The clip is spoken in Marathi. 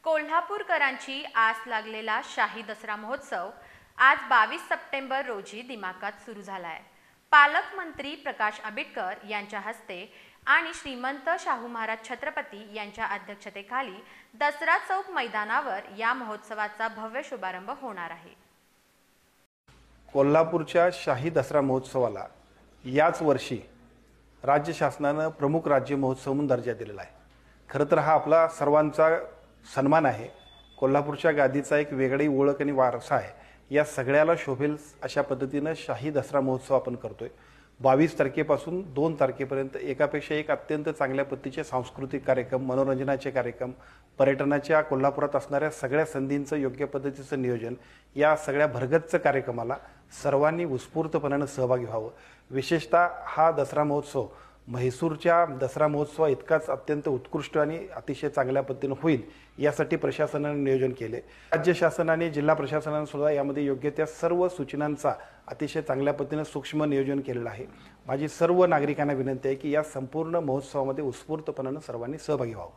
कोल्हापूरकरांची आस लागलेला शाही दसरा महोत्सव आज 22 सप्टेंबर रोजी दिमाखात सुरू झाला आहे। पालकमंत्री प्रकाश आंबेडकर यांच्या हस्ते आणि श्रीमंत शाहू महाराज छत्रपती यांच्या अध्यक्षतेखाली दसरा चौक मैदानावर या महोत्सवाचा भव्य शुभारंभ होणार आहे। कोल्हापूरच्या शाही दसरा महोत्सवाला याच वर्षी राज्य शासनाने प्रमुख राज्य महोत्सव म्हणून दर्जा दिलेला आहे। खरं तर हा आपला सर्वांचा सन्मान आहे। कोल्हापूरच्या गादीचा एक वेगळी ओळख आणि वारसा आहे। या सगळ्याला शोभेल अशा पद्धतीने शाही दसरा महोत्सव आपण करतोय। 22 तारखेपासून 2 तारखेपर्यंत एकापेक्षा एक अत्यंत चांगल्या पद्धतीचे सांस्कृतिक कार्यक्रम, मनोरंजनाचे कार्यक्रम, पर्यटनाच्या कोल्हापुरात असणाऱ्या सगळ्या संधींचं योग्य पद्धतीचं नियोजन, या सगळ्या भरगच्च कार्यक्रमाला सर्वांनी उत्स्फूर्तपणाने सहभागी व्हावं। विशेषतः हा दसरा महोत्सव म्हैसूरच्या दसरा महोत्सवा इतकाच अत्यंत उत्कृष्ट आणि अतिशय चांगल्या पद्धतीने होईल यासाठी प्रशासनाने नियोजन केले। राज्य शासन आणि जिल्हा प्रशासनाने सुद्धा यामध्ये योग्य त्या सर्व सूचनांचा अतिशय चांगल्या पद्धतीने सूक्ष्म नियोजन केलेलं आहे। माझी सर्व नागरिकांना विनंती आहे की या संपूर्ण महोत्सवामध्ये उत्स्फूर्तपणाने सर्वांनी सहभागी व्हावं।